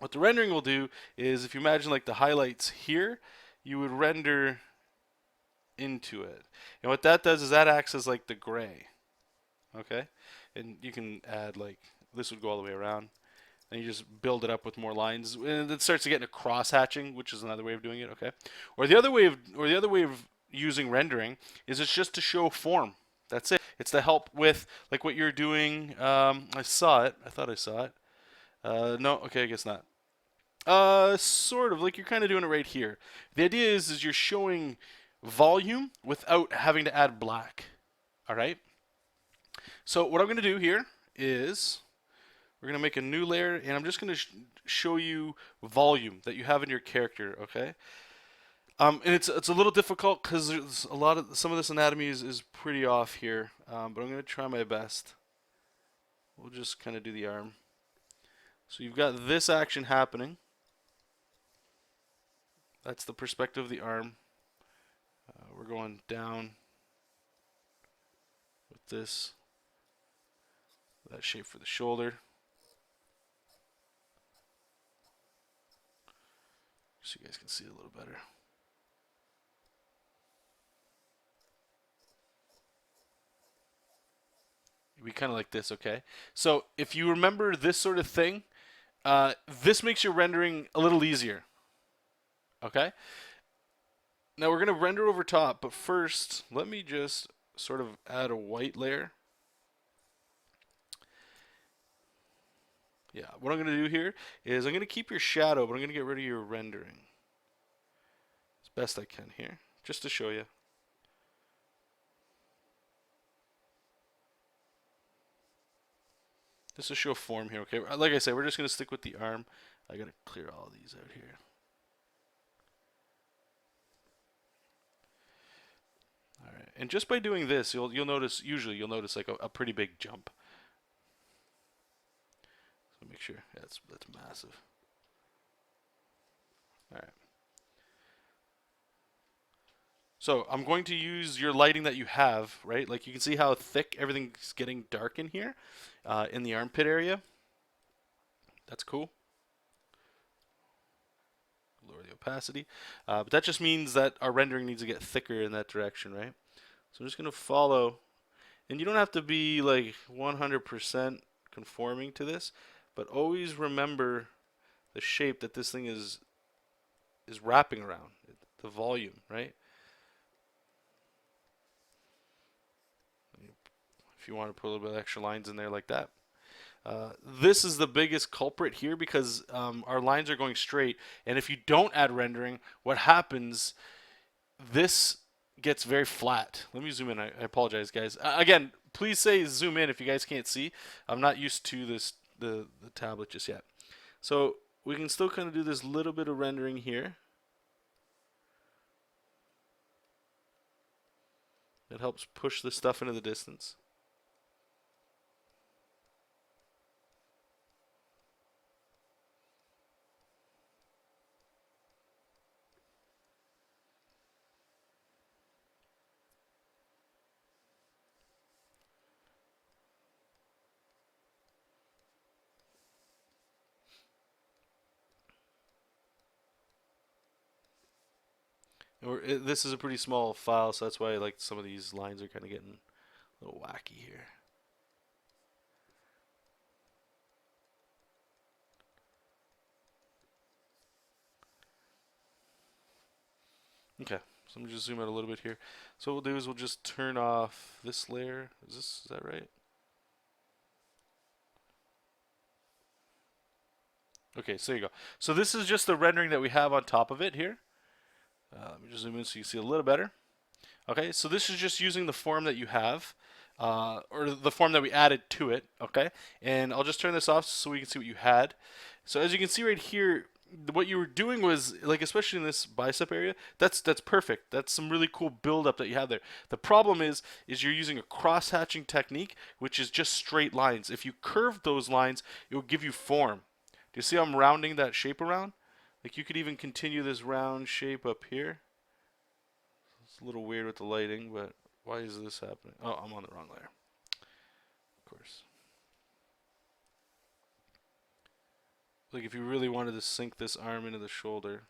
What the rendering will do is, if you imagine like the highlights here, you would render into it. And what that does is that acts as like the gray. Okay? And you can add like, this would go all the way around. And you just build it up with more lines, and it starts to get into cross hatching, which is another way of doing it. Okay, or the other way of using rendering is it's just to show form. That's it. It's to help with like what you're doing. I saw it. I thought I saw it. No, okay, I guess not. Sort of like you're kind of doing it right here. The idea is you're showing volume without having to add black. All right. So what I'm going to do here is we're going to make a new layer, and I'm just going to show you volume that you have in your character, okay? And it's a little difficult because there's some of this anatomy is pretty off here, but I'm going to try my best. We'll just kind of do the arm. So you've got this action happening. That's the perspective of the arm. We're going down with this, that shape for the shoulder. So you guys can see it a little better. We kind of like this, okay? So if you remember this sort of thing, this makes your rendering a little easier, okay? Now we're going to render over top, but first, let me just sort of add a white layer. Yeah, what I'm going to do here is I'm going to keep your shadow, but I'm going to get rid of your rendering as best I can here, just to show you. This will show form here, okay? Like I said, we're just going to stick with the arm. I got to clear all of these out here. All right, and just by doing this, you'll notice, usually you'll notice like a pretty big jump. So make sure, yeah, that's massive. All right. So I'm going to use your lighting that you have, right? Like you can see how thick everything's getting dark in here, in the armpit area. That's cool. Lower the opacity. But that just means that our rendering needs to get thicker in that direction, right? So I'm just going to follow. And you don't have to be like 100% conforming to this, but always remember the shape that this thing is wrapping around, the volume, right? If you want to put a little bit of extra lines in there like that. This is the biggest culprit here because our lines are going straight, and if you don't add rendering, what happens, this gets very flat. Let me zoom in. I apologize, guys. Again, please say zoom in if you guys can't see. I'm not used to the tablet just yet. So we can still kind of do this little bit of rendering here. It helps push this stuff into the distance. This is a pretty small file, so that's why like some of these lines are kind of getting a little wacky here. Okay, so I'm just zoom out a little bit here. So what we'll do is we'll just turn off this layer. Is that right? Okay, so there you go. So this is just the rendering that we have on top of it here. Let me just zoom in so you see a little better. Okay, so this is just using the form that you have, or the form that we added to it. Okay, and I'll just turn this off so we can see what you had. So as you can see right here, what you were doing was, like, especially in this bicep area, that's perfect. That's some really cool buildup that you have there. The problem is you're using a cross-hatching technique, which is just straight lines. If you curve those lines, it will give you form. Do you see how I'm rounding that shape around? Like, you could even continue this round shape up here. It's a little weird with the lighting, but why is this happening? Oh, I'm on the wrong layer. Of course. Like, if you really wanted to sink this arm into the shoulder,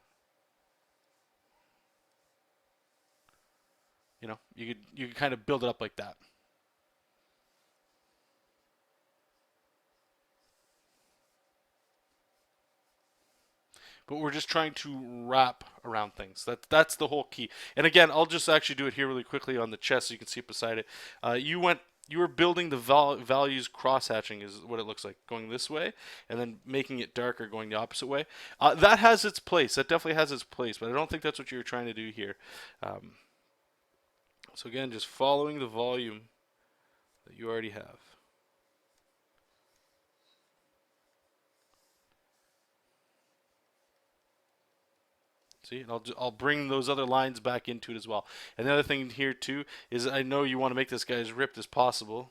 you could kind of build it up like that. But we're just trying to wrap around things. That's the whole key. And again, I'll just actually do it here really quickly on the chest so you can see it beside it. You were building the values cross-hatching is what it looks like, going this way, and then making it darker going the opposite way. That has its place. That definitely has its place, but I don't think that's what you were trying to do here. So again, just following the volume that you already have. See, and I'll bring those other lines back into it as well. And the other thing here too is I know you want to make this guy as ripped as possible,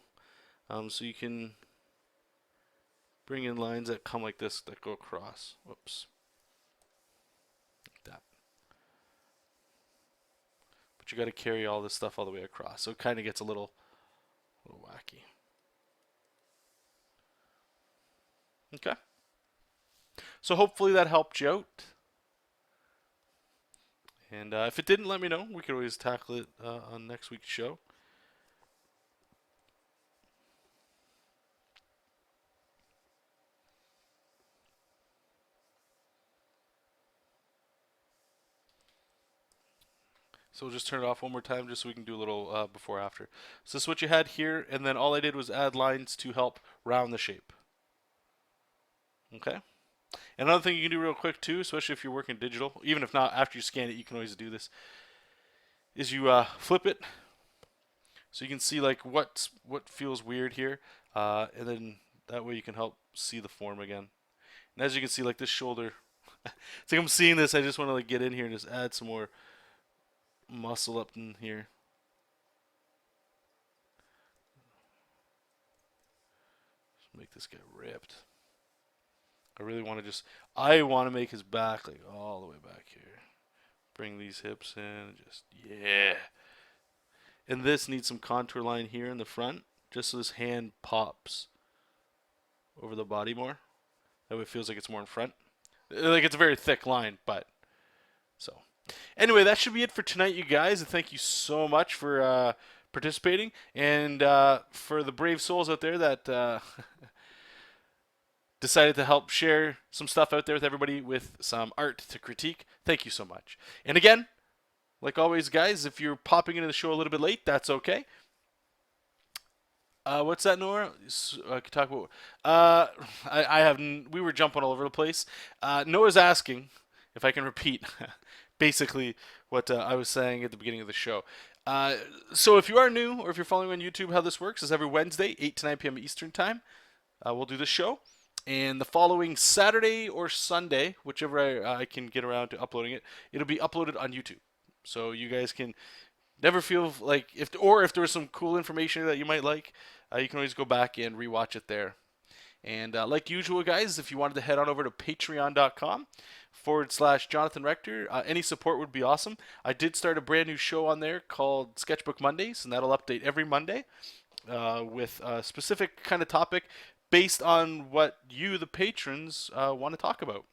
so you can bring in lines that come like this that go across. Whoops, like that. But you got to carry all this stuff all the way across, so it kind of gets a little wacky. Okay. So hopefully that helped you out. And if it didn't, let me know. We could always tackle it on next week's show. So we'll just turn it off one more time just so we can do a little before after. So this is what you had here, and then all I did was add lines to help round the shape. Okay? And another thing you can do real quick too, especially if you're working digital, even if not, after you scan it, you can always do this, is you flip it so you can see like what feels weird here, and then that way you can help see the form again. And as you can see, like this shoulder, it's like I'm seeing this, I just want to like get in here and just add some more muscle up in here. Just make this guy ripped. I really want to I want to make his back like all the way back here. Bring these hips in, just, yeah. And this needs some contour line here in the front, just so this hand pops over the body more. That way it feels like it's more in front. Like it's a very thick line, but so. Anyway, that should be it for tonight, you guys. And thank you so much for participating. And for the brave souls out there that decided to help share some stuff out there with everybody with some art to critique, thank you so much. And again, like always, guys, if you're popping into the show a little bit late, that's okay. What's that, Nora? I could talk about. We were jumping all over the place. Noah's asking if I can repeat basically what I was saying at the beginning of the show. So if you are new or if you're following on YouTube, how this works is every Wednesday, 8 to 9 p.m. Eastern Time, we'll do this show. And the following Saturday or Sunday, whichever I can get around to uploading it, it'll be uploaded on YouTube. So you guys can never feel like if there was some cool information that you might like, you can always go back and rewatch it there. And like usual, guys, if you wanted to head on over to patreon.com/Jonathan Rector, any support would be awesome. I did start a brand new show on there called Sketchbook Mondays, and that'll update every Monday with a specific kind of topic based on what you, the patrons, want to talk about.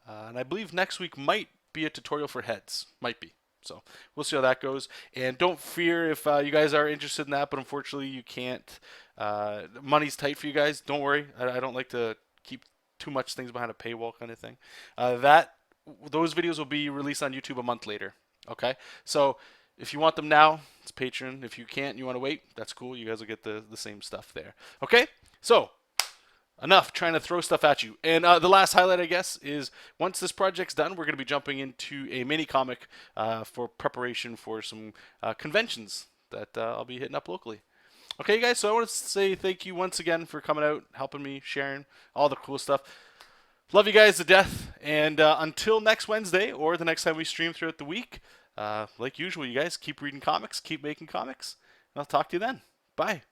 And I believe next week might be a tutorial for heads. Might be. So we'll see how that goes. And don't fear if you guys are interested in that, but unfortunately you can't. Money's tight for you guys. Don't worry. I don't like to keep too much things behind a paywall kind of thing. Those videos will be released on YouTube a month later. Okay? So if you want them now, it's Patreon. If you can't and you want to wait, that's cool. You guys will get the same stuff there. Okay? So, enough trying to throw stuff at you. And the last highlight, I guess, is once this project's done, we're going to be jumping into a mini comic for preparation for some conventions that I'll be hitting up locally. Okay, guys, so I want to say thank you once again for coming out, helping me, sharing all the cool stuff. Love you guys to death. And until next Wednesday or the next time we stream throughout the week, like usual, you guys keep reading comics, keep making comics, and I'll talk to you then. Bye.